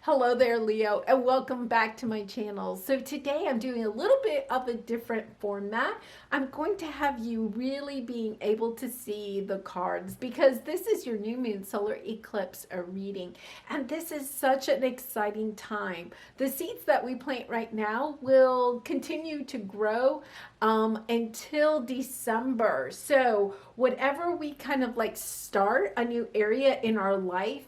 Hello there, Leo, and welcome back to my channel. So today I'm doing a little bit of a different format. I'm going to have you really being able to see the cards because this is your new moon solar eclipse reading, and this is such an exciting time. The seeds that we plant right now will continue to grow until December. So whatever we kind of like start a new area in our life,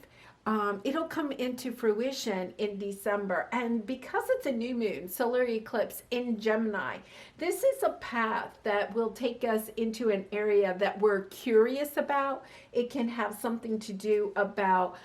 it'll come into fruition in December. And because it's a new moon, solar eclipse in Gemini, this is a path that will take us into an area that we're curious about. It can have something to do about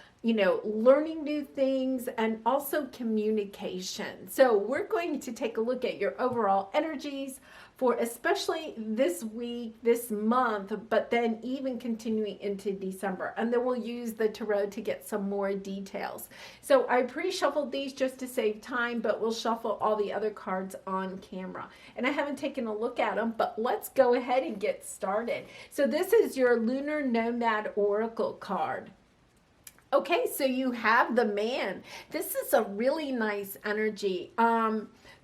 learning new things and also communication. So we're going to take a look at your overall energies for especially this week, this month, but then even continuing into December. And then we'll use the tarot to get some more details. So I pre-shuffled these just to save time, but we'll shuffle all the other cards on camera. And I haven't taken a look at them, but let's go ahead and get started. So this is your Lunar Nomad Oracle card. Okay, so you have the man. This is a really nice energy.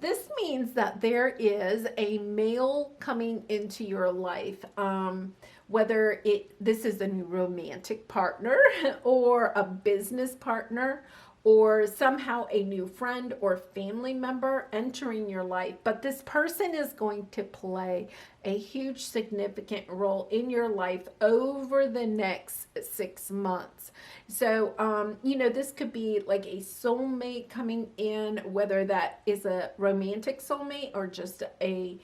This means that there is a male coming into your life, whether this is a new romantic partner or a business partner or somehow a new friend or family member entering your life. But this person is going to play a huge significant role in your life over the next 6 months. So, this could be like a soulmate coming in, whether that is a romantic soulmate or just a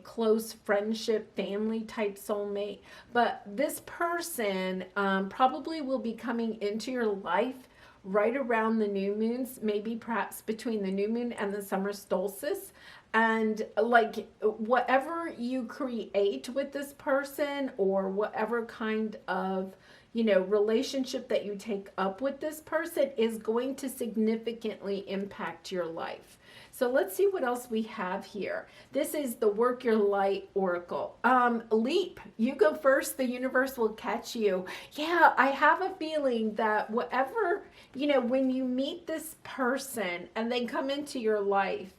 close friendship, family type soulmate. But this person probably will be coming into your life right around the new moons, maybe perhaps between the new moon and the summer solstice. And like whatever you create with this person or whatever kind of relationship that you take up with this person is going to significantly impact your life. So let's see what else we have here. This is the Work Your Light Oracle. Leap, you go first, the universe will catch you. Yeah, I have a feeling that whatever, when you meet this person and they come into your life,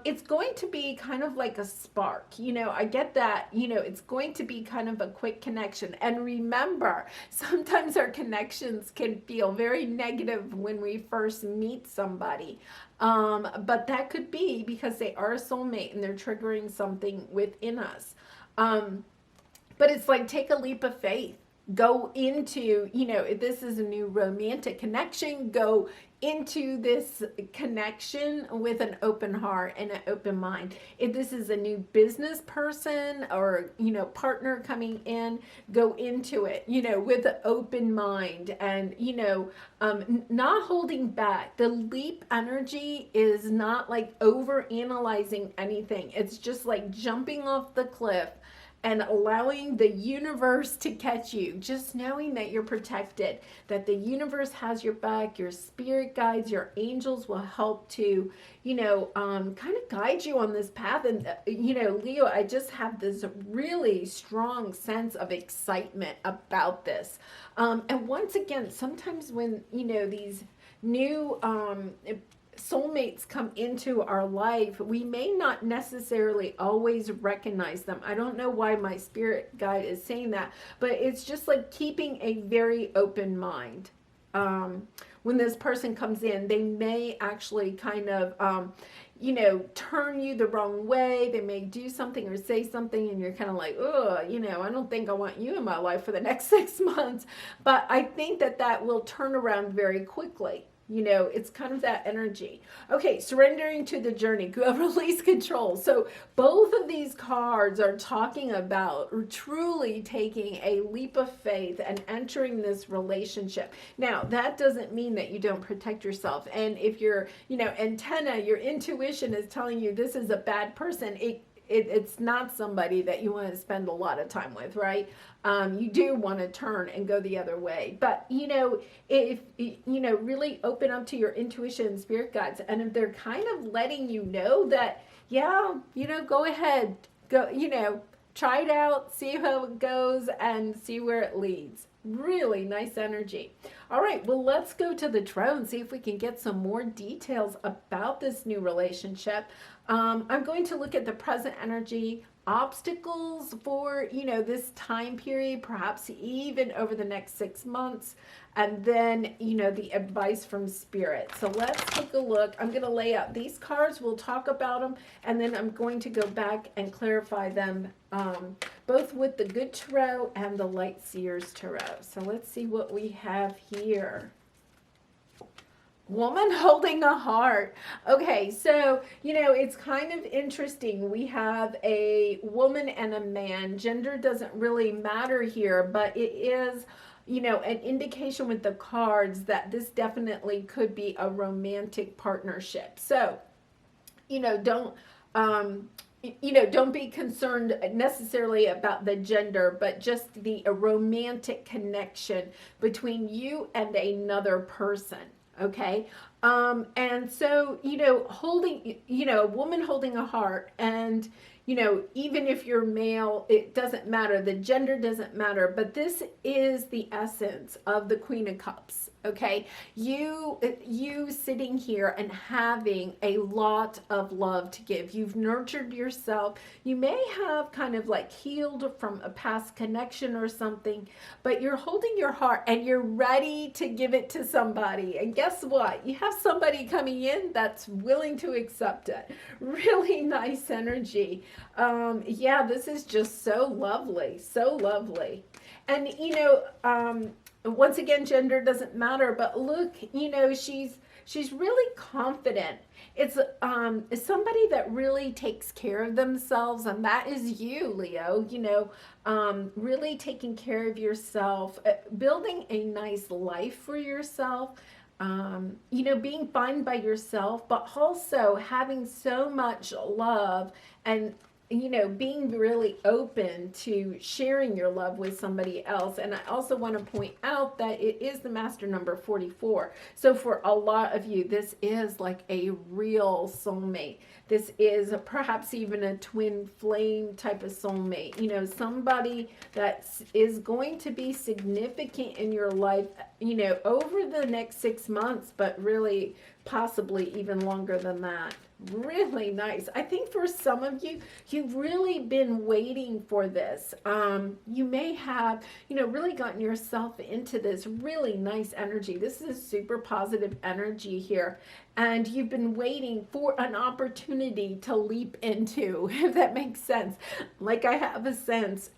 it's going to be kind of like a spark. I get that, it's going to be kind of a quick connection. And remember, sometimes our connections can feel very negative when we first meet somebody. But that could be because they are a soulmate and they're triggering something within us. But it's like, take a leap of faith. Go into, if this is a new romantic connection, go into this connection with an open heart and an open mind. If this is a new business person or, partner coming in, go into it, with an open mind and, not holding back. The leap energy is not like over analyzing anything. It's just like jumping off the cliff and allowing the universe to catch you, just knowing that you're protected, that the universe has your back, your spirit guides, your angels will help to, kind of guide you on this path. And, Leo, I just have this really strong sense of excitement about this. And once again, sometimes when, these new soulmates come into our life, we may not necessarily always recognize them. I don't know why my spirit guide is saying that, but it's just like keeping a very open mind. When this person comes in, they may actually kind of, turn you the wrong way. They may do something or say something and you're kind of like, oh, I don't think I want you in my life for the next 6 months. But I think that will turn around very quickly. It's kind of that energy. Okay, surrendering to the journey, release control. So both of these cards are talking about truly taking a leap of faith and entering this relationship. Now, that doesn't mean that you don't protect yourself. And if your, antenna, your intuition is telling you this is a bad person, it's not somebody that you want to spend a lot of time with, right? You do want to turn and go the other way. But, if, really open up to your intuition and spirit guides. And if they're kind of letting you know that, yeah, go ahead, go, try it out, see how it goes and see where it leads. Really nice energy. All right, well, let's go to the tarot and see if we can get some more details about this new relationship. I'm going to look at the present energy, obstacles for, this time period, perhaps even over the next 6 months, and then, the advice from spirit. So let's take a look. I'm going to lay out these cards. We'll talk about them, and then I'm going to go back and clarify them, both with the Good Tarot and the Light Seers Tarot. So let's see what we have here. Woman holding a heart. Okay, so, it's kind of interesting. We have a woman and a man. Gender doesn't really matter here, but it is, an indication with the cards that this definitely could be a romantic partnership. So, don't be concerned necessarily about the gender, but just the romantic connection between you and another person. Okay. And so, holding, a woman holding a heart, and, even if you're male, it doesn't matter. The gender doesn't matter, but this is the essence of the Queen of Cups. Okay. You sitting here and having a lot of love to give. You've nurtured yourself. You may have kind of like healed from a past connection or something, but you're holding your heart and you're ready to give it to somebody. And guess what? You have somebody coming in that's willing to accept it. Really nice energy. Yeah, this is just so lovely. So lovely. And, once again, gender doesn't matter, but look, she's really confident. It's somebody that really takes care of themselves, and that is you, Leo. Really taking care of yourself, building a nice life for yourself. Being fine by yourself, but also having so much love and being really open to sharing your love with somebody else. And I also want to point out that it is the master number 44. So for a lot of you, this is like a real soulmate. This is perhaps even a twin flame type of soulmate. Somebody that is going to be significant in your life, over the next 6 months, but really possibly even longer than that. Really nice. I think for some of you, you've really been waiting for this. You may have, really gotten yourself into this really nice energy. This is super positive energy here. And you've been waiting for an opportunity to leap into, if that makes sense. Like I have a sense,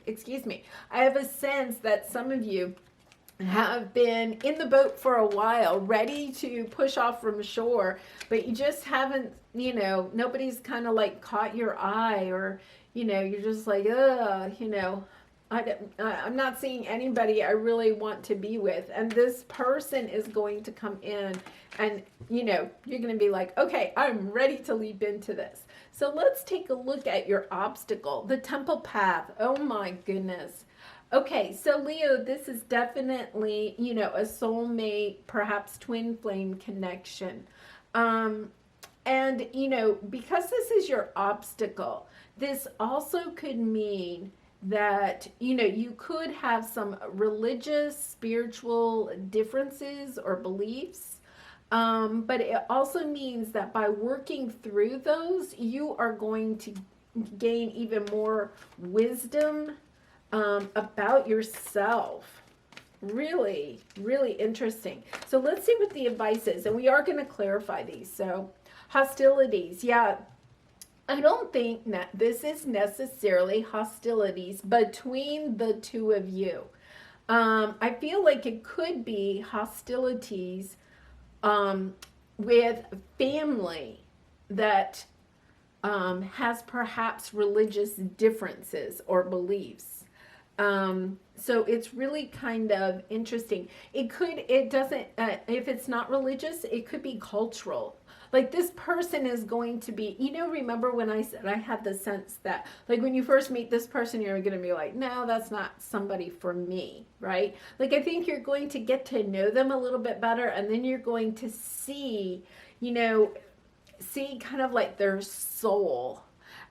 excuse me, I have a sense that some of you have been in the boat for a while, ready to push off from shore, but you just haven't, nobody's kind of like caught your eye, or, you're just like, I'm not seeing anybody I really want to be with. And this person is going to come in and, you're going to be like, okay, I'm ready to leap into this. So let's take a look at your obstacle, the temple path. Oh my goodness. Okay, so Leo, this is definitely, a soulmate, perhaps twin flame connection. And, because this is your obstacle, this also could mean that, you could have some religious, spiritual differences or beliefs. But it also means that by working through those, you are going to gain even more wisdom about yourself. Really, really interesting. So let's see what the advice is. And we are going to clarify these. So hostilities. Yeah, I don't think that this is necessarily hostilities between the two of you. I feel like it could be hostilities with family that has perhaps religious differences or beliefs. So it's really kind of interesting. It doesn't, if it's not religious, it could be cultural. Like this person is going to be, remember when I said I had the sense that, like when you first meet this person, you're going to be like, no, that's not somebody for me, right? Like I think you're going to get to know them a little bit better, and then you're going to see kind of like their soul.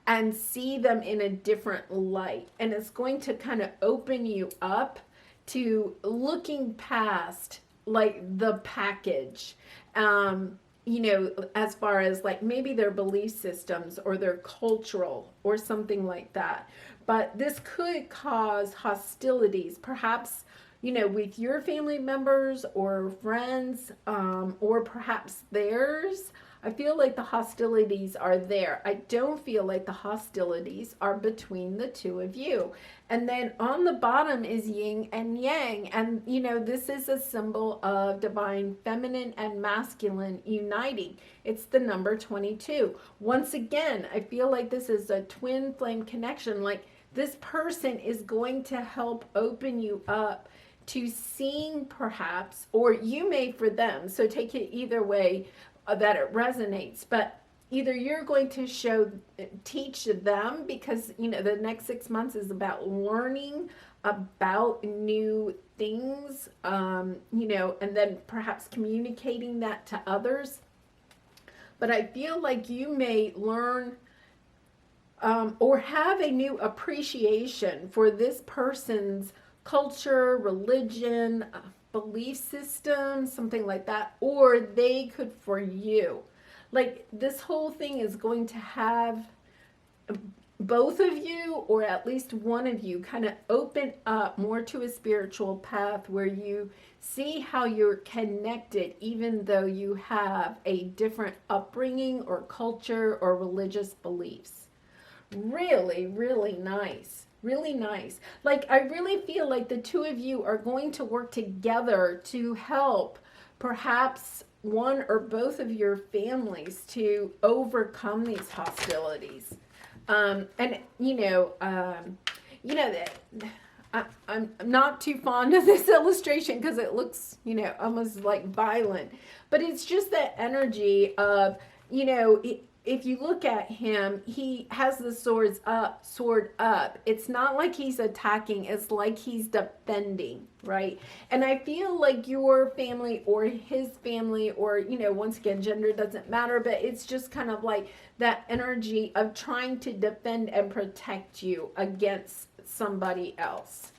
and see them in a different light. And it's going to kind of open you up to looking past like the package. You know, as far as like maybe their belief systems or their cultural or something like that. But this could cause hostilities, perhaps, you know, with your family members or friends, or perhaps theirs. I feel like the hostilities are there. I don't feel like the hostilities are between the two of you. And then on the bottom is yin and yang. And, you know, this is a symbol of divine feminine and masculine uniting. It's the number 22. Once again, I feel like this is a twin flame connection. Like this person is going to help open you up to seeing perhaps, or you may for them. So take it either way that it resonates, but either you're going to teach them, because you know the next 6 months is about learning about new things, you know, and then perhaps communicating that to others. But I feel like you may learn or have a new appreciation for this person's culture, religion, belief system, something like that, or they could for you. Like this whole thing is going to have both of you, or at least one of you, kind of open up more to a spiritual path where you see how you're connected, even though you have a different upbringing or culture or religious beliefs. Really, really nice. Really nice. Like, I really feel like the two of you are going to work together to help perhaps one or both of your families to overcome these hostilities. And I'm not too fond of this illustration because it looks, you know, almost like violent, but it's just that energy of, you know, if you look at him, he has the sword up. It's not like he's attacking. It's like he's defending, right? And I feel like your family or his family, or, you know, once again, gender doesn't matter, but it's just kind of like that energy of trying to defend and protect you against somebody else.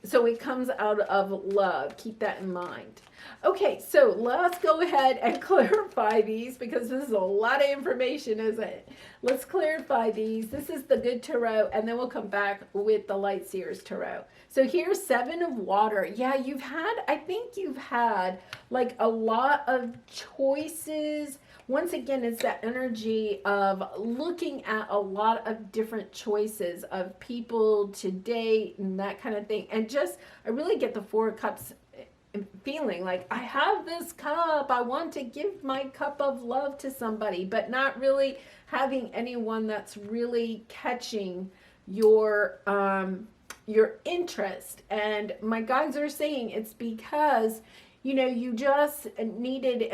So it comes out of love. Keep that in mind. Okay, so let's go ahead and clarify these because this is a lot of information, isn't it? Let's clarify these. This is the good tarot, and then we'll come back with the Light Seers tarot. So here's 7 of water. Yeah, I think you've had like a lot of choices. Once again, it's that energy of looking at a lot of different choices of people to date and that kind of thing. And just, I really get the 4 of Cups feeling like I have this cup, I want to give my cup of love to somebody, but not really having anyone that's really catching your interest. And my guides are saying it's because, you know, you just needed,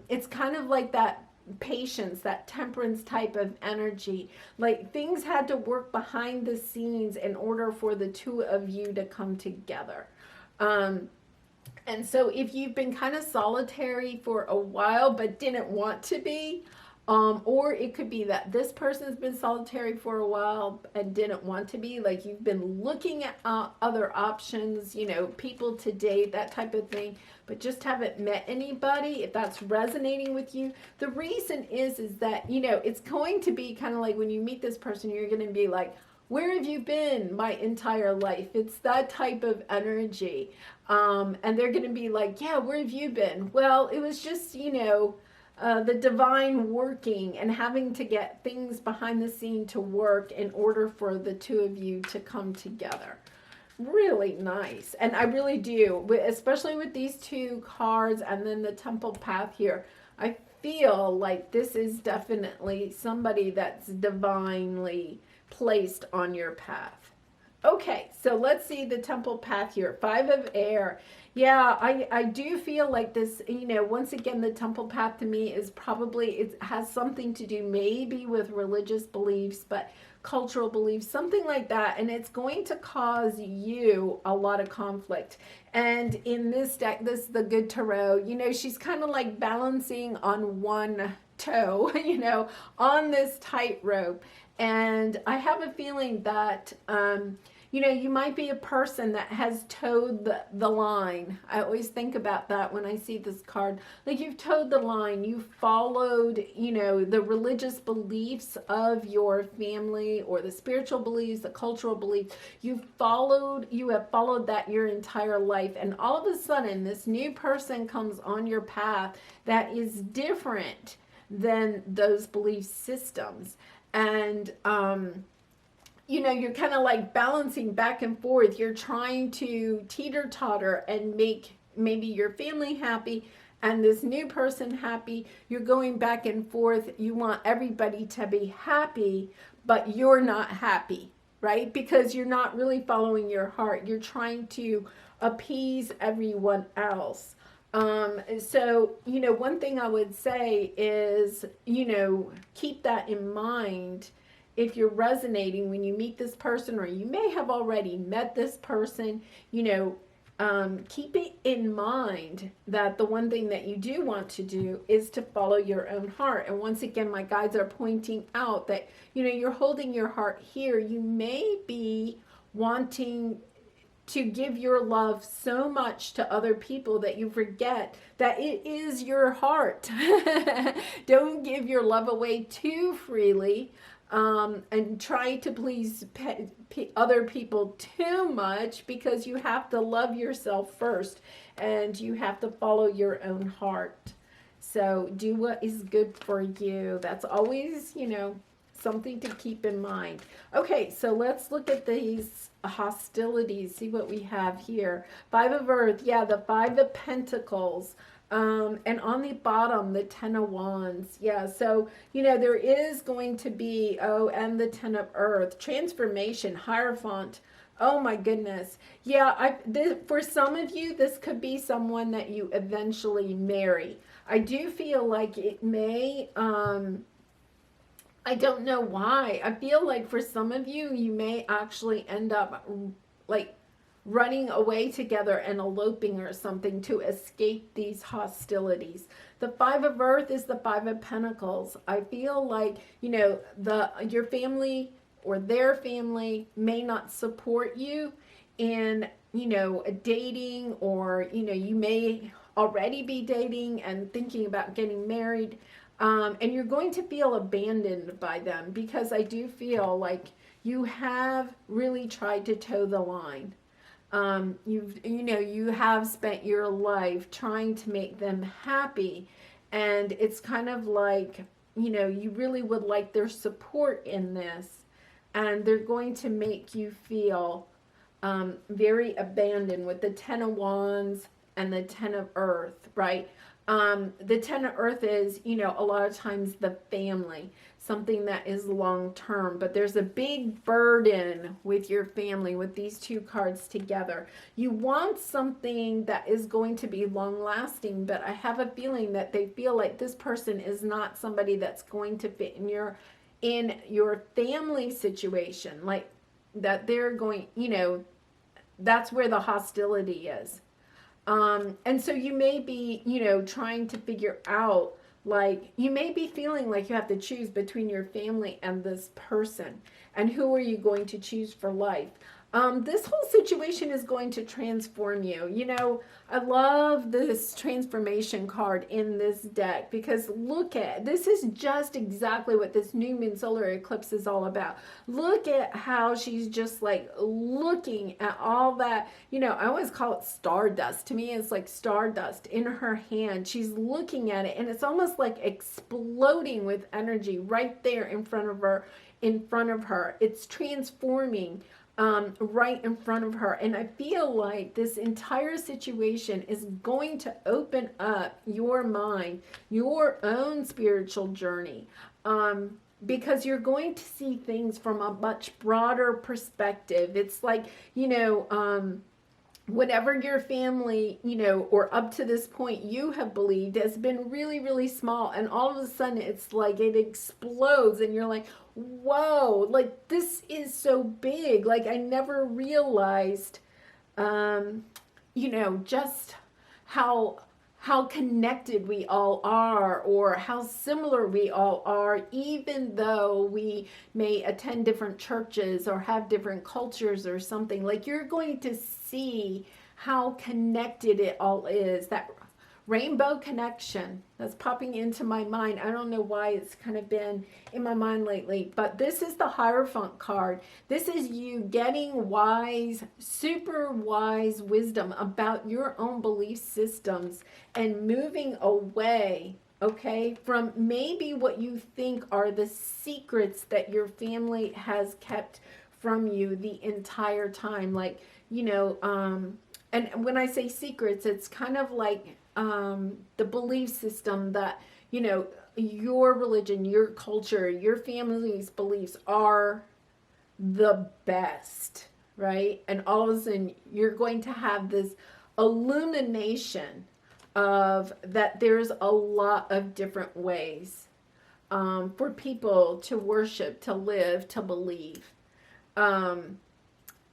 it's kind of like that patience, that temperance type of energy. Like things had to work behind the scenes in order for the two of you to come together. And so if you've been kind of solitary for a while but didn't want to be, or it could be that this person's been solitary for a while and didn't want to be, like you've been looking at other options, you know, people to date, that type of thing, but just haven't met anybody. If that's resonating with you, the reason is that, you know, it's going to be kind of like when you meet this person, you're going to be like, where have you been my entire life? It's that type of energy. And they're going to be like, yeah, where have you been? Well, it was just, you know, the divine working and having to get things behind the scene to work in order for the two of you to come together. Really nice. And I really do, especially with these 2 cards and then the Temple Path here, I feel like this is definitely somebody that's divinely placed on your path. Okay, so let's see the Temple Path here. 5 of air. Yeah, I do feel like this, once again, the temple path to me is probably, it has something to do maybe with religious beliefs, but cultural beliefs, something like that. And it's going to cause you a lot of conflict. And in this deck, this is the good tarot, she's kind of like balancing on one toe, on this tightrope. And I have a feeling that, you might be a person that has towed the line. I always think about that when I see this card. Like, you've towed the line. You've followed, the religious beliefs of your family, or the spiritual beliefs, the cultural beliefs. You have followed that your entire life. And all of a sudden, this new person comes on your path that is different than those belief systems. And, you're kind of like balancing back and forth. You're trying to teeter-totter and make maybe your family happy and this new person happy. You're going back and forth. You want everybody to be happy, but you're not happy, right? Because you're not really following your heart. You're trying to appease everyone else. So, one thing I would say is, keep that in mind. If you're resonating when you meet this person, or you may have already met this person, keep it in mind that the one thing that you do want to do is to follow your own heart. And once again, my guides are pointing out that, you're holding your heart here. You may be wanting to give your love so much to other people that you forget that it is your heart. Don't give your love away too freely. And try to please other people too much, because you have to love yourself first, and you have to follow your own heart. So do what is good for you. That's always, something to keep in mind. Okay, so let's look at these hostilities, see what we have here. 5 of Earth, yeah, the 5 of Pentacles. And on the bottom, the 10 of Wands. Yeah, so, there is going to be, and the 10 of Earth, transformation, Hierophant. Oh my goodness. Yeah, for some of you, this could be someone that you eventually marry. I do feel like it may, I don't know why. I feel like for some of you, you may actually end up like running away together and eloping or something to escape these hostilities. The 5 of Earth is the 5 of Pentacles. I feel like, your family or their family may not support you in, dating, or, you may already be dating and thinking about getting married. And you're going to feel abandoned by them, because I do feel like you have really tried to toe the line. You have spent your life trying to make them happy, and it's kind of like, you really would like their support in this, and they're going to make you feel very abandoned with the 10 of Wands and the 10 of Earth, right? The 10 of Earth is, a lot of times the family, something that is long term, but there's a big burden with your family with these two cards together. You want something that is going to be long lasting, but I have a feeling that they feel like this person is not somebody that's going to fit in your family situation, like that they're going, that's where the hostility is. And so you may be, trying to figure out, like, you may be feeling like you have to choose between your family and this person. And who are you going to choose for life? This whole situation is going to transform you. I love this transformation card in this deck, because this is just exactly what this new moon solar eclipse is all about. Look at how she's just like looking at all that, I always call it stardust. To me, it's like stardust in her hand. She's looking at it, and it's almost like exploding with energy right there in front of her. It's transforming right in front of her. And I feel like this entire situation is going to open up your mind, your own spiritual journey, because you're going to see things from a much broader perspective. It's like, whatever your family, you know, or up to this point you have believed has been really, really small. And all of a sudden it's like it explodes and you're like, whoa, like this is so big. Like I never realized, um, you know, just how how connected we all are or how similar we all are, even though we may attend different churches or have different cultures or something. Like you're going to see how connected it all is. That rainbow connection that's popping into my mind. I don't know why it's kind of been in my mind lately, but this is the Hierophant card. This is you getting wise, super wise wisdom about your own belief systems and moving away, okay, from maybe what you think are the secrets that your family has kept from you the entire time. Like, you know, and when I say secrets, it's kind of like the belief system that, you know, your religion, your culture, your family's beliefs are the best, right? And all of a sudden you're going to have this illumination of that there's a lot of different ways for people to worship, to live, to believe. And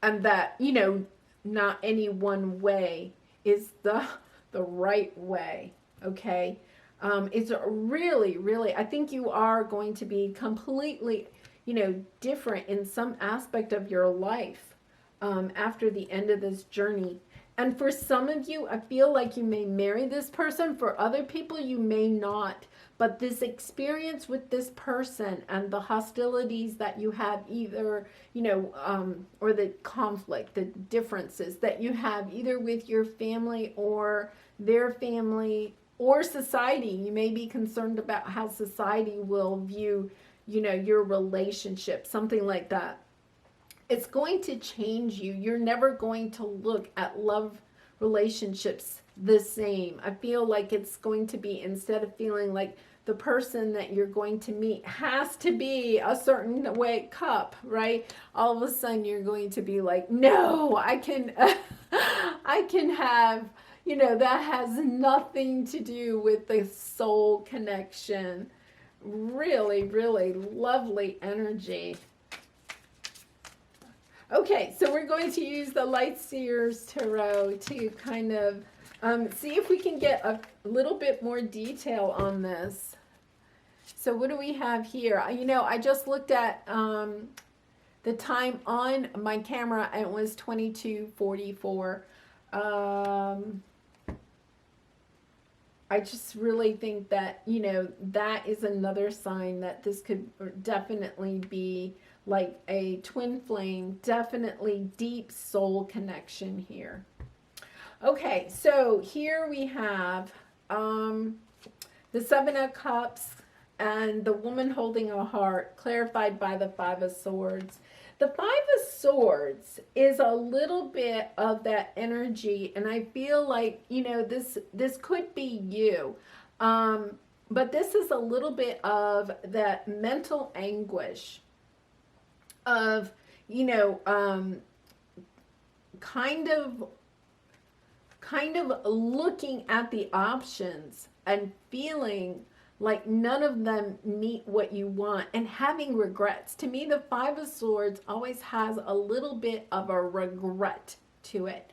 that, you know, not any one way is the right way, okay? It's really, really, I think you are going to be completely, you know, different in some aspect of your life after the end of this journey. And for some of you, I feel like you may marry this person. For other people, you may not. But this experience with this person and the hostilities that you have either, you know, or the conflict, the differences that you have either with your family or their family or society. You may be concerned about how society will view, you know, your relationship, something like that. It's going to change you. You're never going to look at love relationships the same. I feel like it's going to be, instead of feeling like the person that you're going to meet has to be a certain way cup, right? All of a sudden you're going to be like, no, I can I can have, you know, that has nothing to do with the soul connection. Really, really lovely energy. Okay, so we're going to use the Light Seers Tarot to kind of see if we can get a little bit more detail on this. So what do we have here? You know, I just looked at the time on my camera and it was 22:44. I just really think that, you know, that is another sign that this could definitely be like a twin flame, definitely deep soul connection here. Okay, so here we have the Seven of Cups and the woman holding a heart, clarified by the Five of Swords. The Five of Swords is a little bit of that energy, and I feel like, you know, this could be you. But this is a little bit of that mental anguish of, you know, kind of looking at the options and feeling like none of them meet what you want and having regrets. To me, the Five of Swords always has a little bit of a regret to it.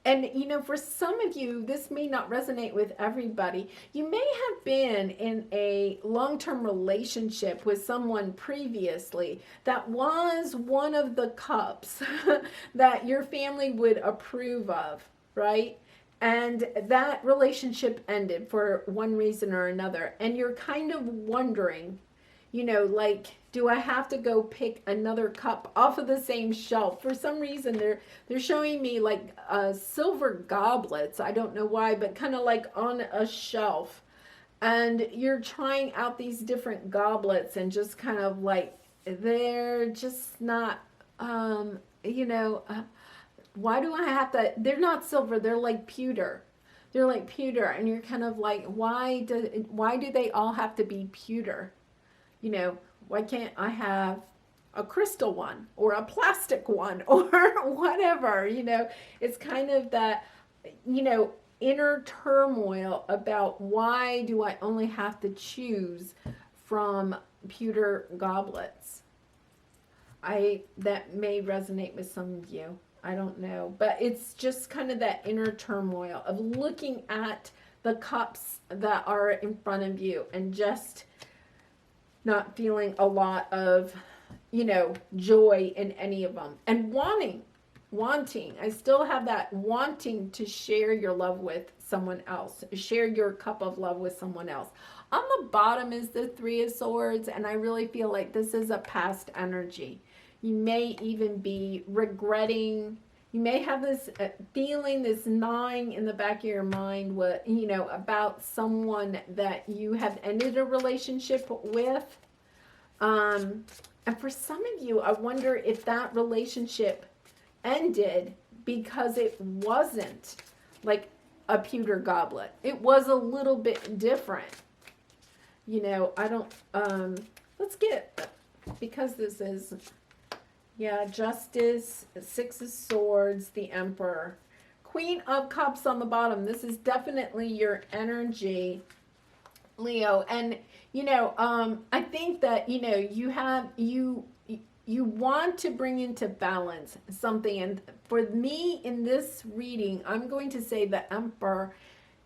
And, you know, for some of you, this may not resonate with everybody. You may have been in a long-term relationship with someone previously that was one of the cups that your family would approve of, right? And that relationship ended for one reason or another. And you're kind of wondering, you know, like, do I have to go pick another cup off of the same shelf? For some reason, they're showing me like silver goblets. I don't know why, but kind of like on a shelf. And you're trying out these different goblets and just kind of like, they're just not, you know, why do I have to, they're not silver, they're like pewter. They're like pewter. And you're kind of like, why do they all have to be pewter? You know, why can't I have a crystal one or a plastic one or whatever, you know. It's kind of that, you know, inner turmoil about why do I only have to choose from pewter goblets. That may resonate with some of you. I don't know, but it's just kind of that inner turmoil of looking at the cups that are in front of you and just not feeling a lot of, you know, joy in any of them, and wanting. I still have that wanting to share your love with someone else, share your cup of love with someone else. On the bottom is the Three of Swords, and I really feel like this is a past energy. You may even be regretting. You may have this feeling, this gnawing in the back of your mind, what, you know, about someone that you have ended a relationship with. And for some of you, I wonder if that relationship ended because it wasn't like a pewter goblet. It was a little bit different. You know, I don't, let's get, because this is, yeah, Justice, Six of Swords, the Emperor, Queen of Cups on the bottom. This is definitely your energy, Leo. And, you know, I think that, you know, you want to bring into balance something. And for me in this reading, I'm going to say the Emperor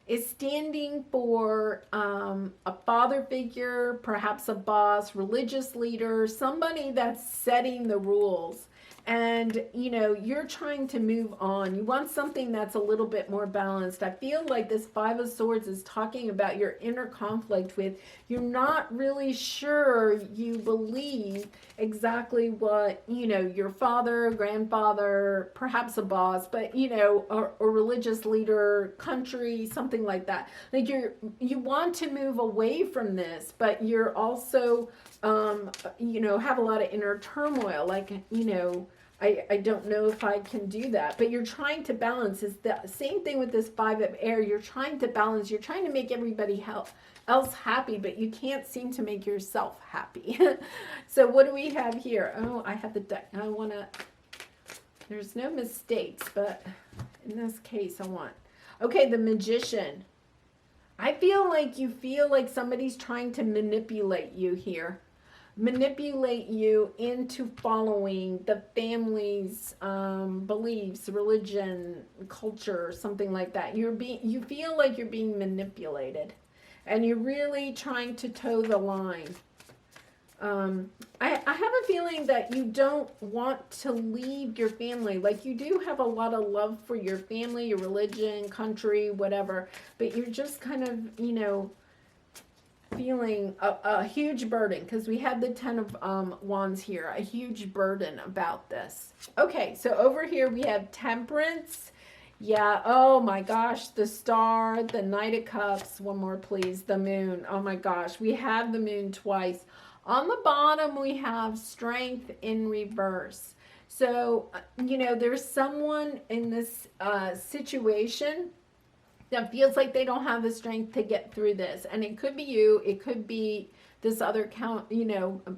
is standing for a father figure, perhaps a boss, religious leader, somebody that's setting the rules. And, you know, you're trying to move on. You want something that's a little bit more balanced. I feel like this Five of Swords is talking about your inner conflict with, you're not really sure you believe exactly what, you know, your father, grandfather, perhaps a boss, but, you know, a religious leader, country, something like that. Like you want to move away from this, but you're also, you know, have a lot of inner turmoil. Like, you know, I don't know if I can do that, but you're trying to balance. It's the same thing with this Five of Air. You're trying to balance. You're trying to make everybody else happy, but you can't seem to make yourself happy. So what do we have here? Oh, I have the deck. I want to, there's no mistakes, but in this case I want, okay, the Magician. I feel like somebody's trying to manipulate you here. Manipulate you into following the family's beliefs, religion, culture, something like that. You feel like you're being manipulated, and you're really trying to toe the line. I have a feeling that you don't want to leave your family. Like, you do have a lot of love for your family, your religion, country, whatever, but you're just kind of, you know, feeling a huge burden, because we have the Ten of Wands here, a huge burden about this. Okay, so over here we have Temperance. Yeah, oh my gosh, the Star, the Knight of Cups. One more, please. The Moon. Oh my gosh, we have the Moon twice. On the bottom, we have Strength in reverse. So, you know, there's someone in this situation that feels like they don't have the strength to get through this. And it could be you. It could be this other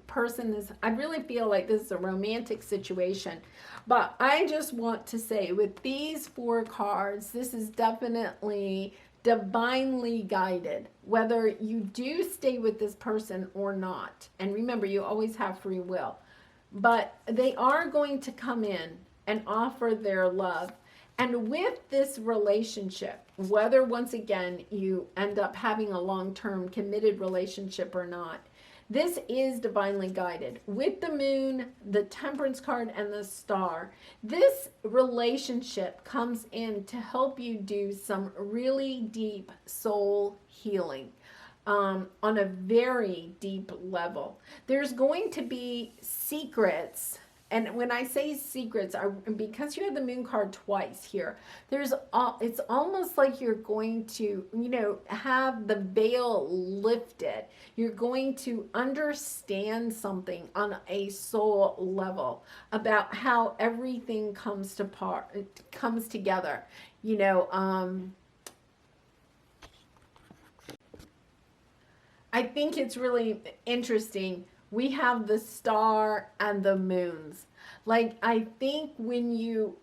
person. I really feel like this is a romantic situation. But I just want to say, with these four cards, this is definitely divinely guided, whether you do stay with this person or not. And remember, you always have free will. But they are going to come in and offer their love. And with this relationship, whether once again you end up having a long-term committed relationship or not, this is divinely guided. With the Moon, the Temperance card, and the Star, this relationship comes in to help you do some really deep soul healing on a very deep level. There's going to be secrets. And when I say secrets, because you have the Moon card twice here, it's almost like you're going to, you know, have the veil lifted. You're going to understand something on a soul level about how everything comes together. You know, I think it's really interesting we have the star and the moons. Like, I think when you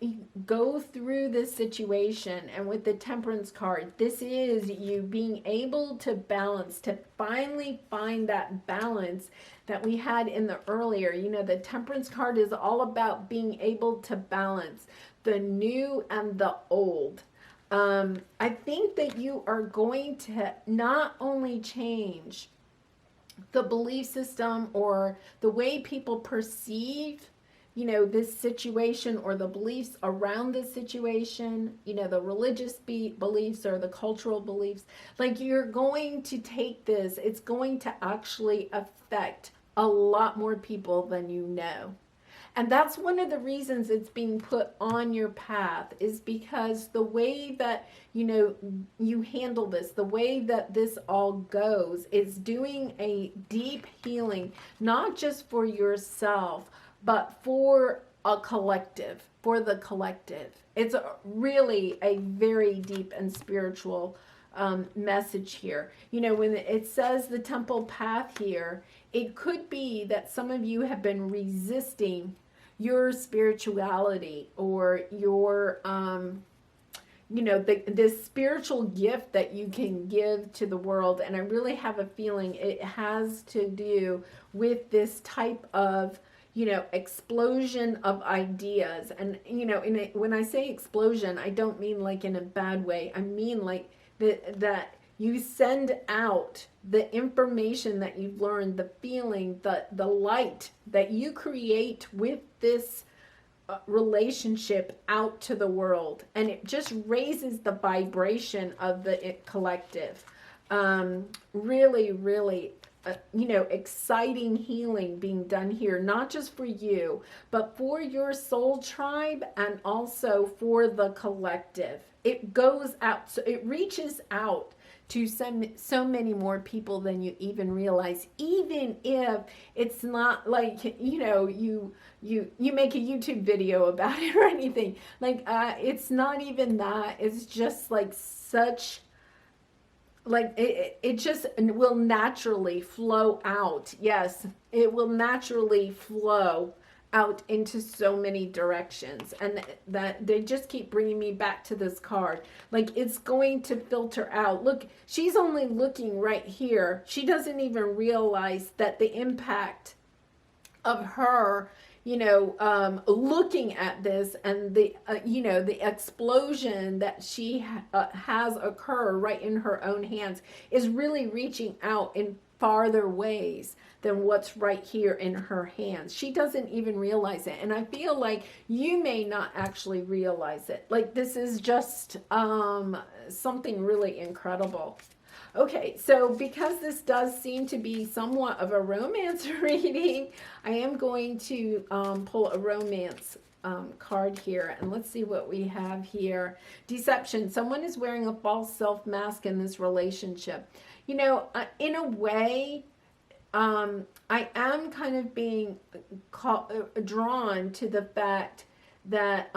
go through this situation, and with the Temperance card, this is you being able to balance, to finally find that balance that we had in the earlier. You know, the Temperance card is all about being able to balance the new and the old. I think that you are going to not only change the belief system or the way people perceive, you know, this situation, or the beliefs around this situation, you know, the religious beliefs or the cultural beliefs. Like, you're going to take this, it's going to actually affect a lot more people than you know. And that's one of the reasons it's being put on your path, is because the way that, you know, you handle this, the way that this all goes, is doing a deep healing, not just for yourself, but for a collective, for the collective. It's really a very deep and spiritual message here. You know, when it says the temple path here, it could be that some of you have been resisting your spirituality, or your you know, this spiritual gift that you can give to the world. And I really have a feeling it has to do with this type of, you know, explosion of ideas. And, you know, when I say explosion, I don't mean like in a bad way. I mean like that you send out the information that you've learned, the feeling, the light that you create with this relationship out to the world. And it just raises the vibration of the collective. Really, really, you know, exciting healing being done here, not just for you, but for your soul tribe, and also for the collective. It goes out, so it reaches out to so many more people than you even realize, even if it's not like, you know, you make a YouTube video about it or anything. Like, it's not even that. It's just like such, like, it just will naturally flow out. Yes, it will naturally flow out into so many directions. And that they just keep bringing me back to this card. Like, it's going to filter out. Look, she's only looking right here. She doesn't even realize that the impact of her, you know, looking at this, and the, you know, the explosion that she has occur right in her own hands, is really reaching out in farther ways than what's right here in her hands. She doesn't even realize it. And I feel like you may not actually realize it. Like, this is just something really incredible. Okay, so because this does seem to be somewhat of a romance reading, I am going to pull a romance card here. And let's see what we have here. Deception. Someone is wearing a false self mask in this relationship. You know, in a way, I am kind of being drawn to the fact that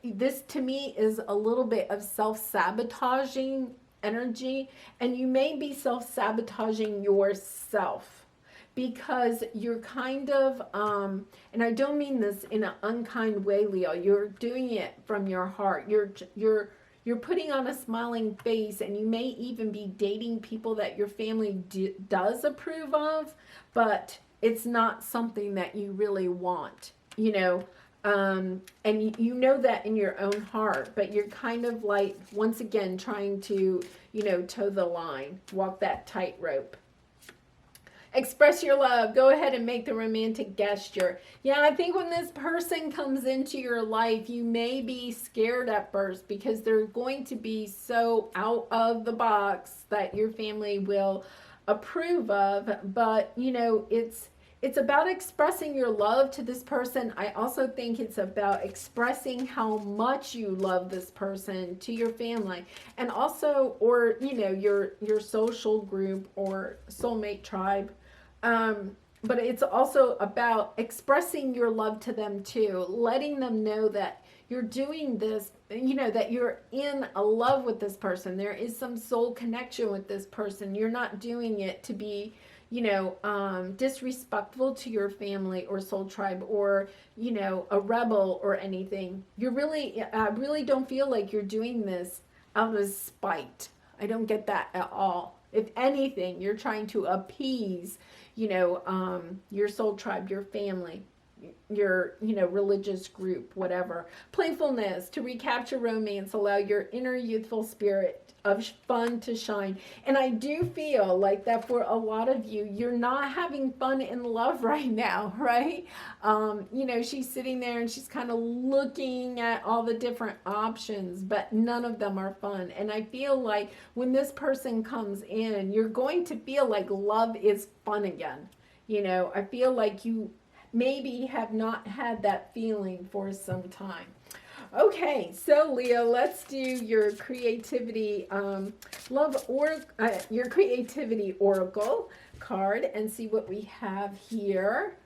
this to me is a little bit of self-sabotaging energy, and you may be self-sabotaging yourself, because you're kind of, and I don't mean this in an unkind way, Leo, you're doing it from your heart. You're putting on a smiling face, and you may even be dating people that your family does approve of, but it's not something that you really want, you know. And you know that in your own heart, but you're kind of like, once again, trying to, you know, toe the line, walk that tightrope. Express your love. Go ahead and make the romantic gesture. Yeah, I think when this person comes into your life, you may be scared at first, because they're going to be so out of the box that your family will approve of. But, you know, it's about expressing your love to this person. I also think it's about expressing how much you love this person to your family, and also, or, you know, your social group or soulmate tribe. But it's also about expressing your love to them too, letting them know that you're doing this, you know, that you're in a love with this person. There is some soul connection with this person. You're not doing it to be, disrespectful to your family or soul tribe, or, a rebel or anything. I really don't feel like you're doing this out of spite. I don't get that at all. If anything, you're trying to appease, your soul tribe, your family, your religious group, whatever. Playfulness to recapture romance, allow your inner youthful spirit of fun to shine. And I do feel like that for a lot of you, you're not having fun in love right now, right? She's sitting there and she's kind of looking at all the different options, but none of them are fun. And I feel like when this person comes in, you're going to feel like love is fun again. I feel like you maybe have not had that feeling for some time. Okay, so Leo, let's do your creativity your creativity oracle card and see what we have here.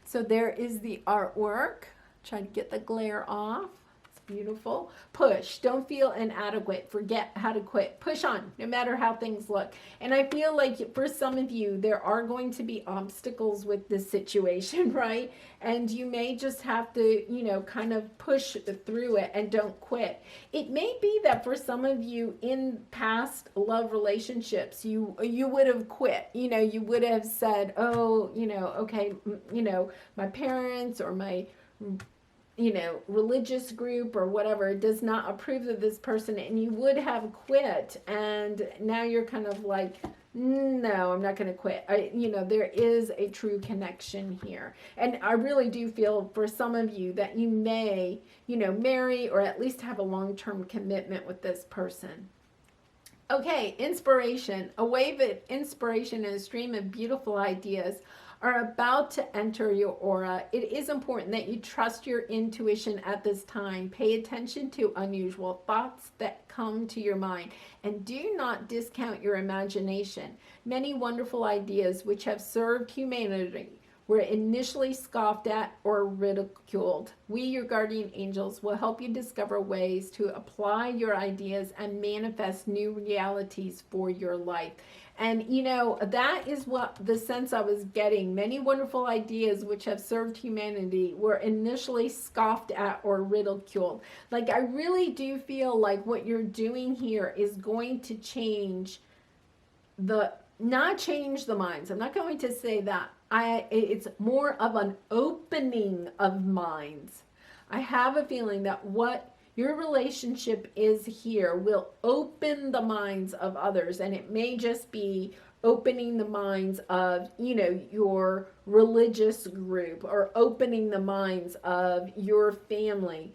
So there is the artwork. Try to get the glare off. It's beautiful. Push. Don't feel inadequate. Forget how to quit. Push on, no matter how things look. And I feel like for some of you, there are going to be obstacles with this situation, right? And you may just have to, kind of push through it and don't quit. It may be that for some of you in past love relationships, you would have quit. You would have said, oh, okay, my parents or my religious group or whatever does not approve of this person, and you would have quit, and now you're kind of like, no, I'm not going to quit. There is a true connection here. And I really do feel for some of you that you may, marry or at least have a long-term commitment with this person. Okay, inspiration. A wave of inspiration and a stream of beautiful ideas are about to enter your aura. It is important that you trust your intuition at this time. Pay attention to unusual thoughts that come to your mind, and do not discount your imagination. Many wonderful ideas which have served humanity were initially scoffed at or ridiculed. We, your guardian angels, will help you discover ways to apply your ideas and manifest new realities for your life. And, that is what the sense I was getting. Many wonderful ideas which have served humanity were initially scoffed at or ridiculed. Like, I really do feel like what you're doing here is going to change not change the minds. I'm not going to say that. It's more of an opening of minds. I have a feeling that what your relationship is here will open the minds of others, and it may just be opening the minds of, your religious group, or opening the minds of your family,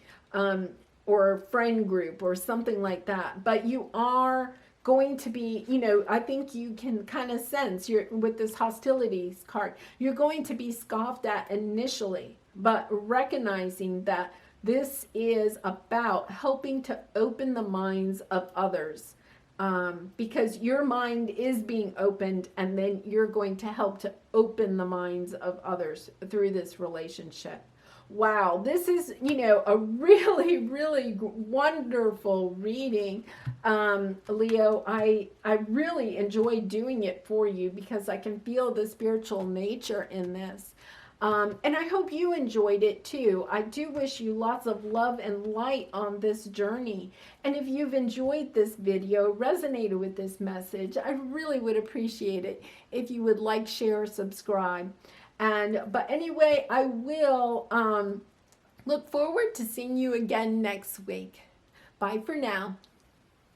or friend group, or something like that. But you are going to be, I think you can kind of sense with this hostilities card, you're going to be scoffed at initially, but recognizing that this is about helping to open the minds of others, because your mind is being opened, and then you're going to help to open the minds of others through this relationship. Wow, this is, a really, really wonderful reading, Leo. I really enjoy doing it for you because I can feel the spiritual nature in this. And I hope you enjoyed it too. I do wish you lots of love and light on this journey. And if you've enjoyed this video, resonated with this message, I really would appreciate it if you would like, share, or subscribe. But anyway, I will look forward to seeing you again next week. Bye for now.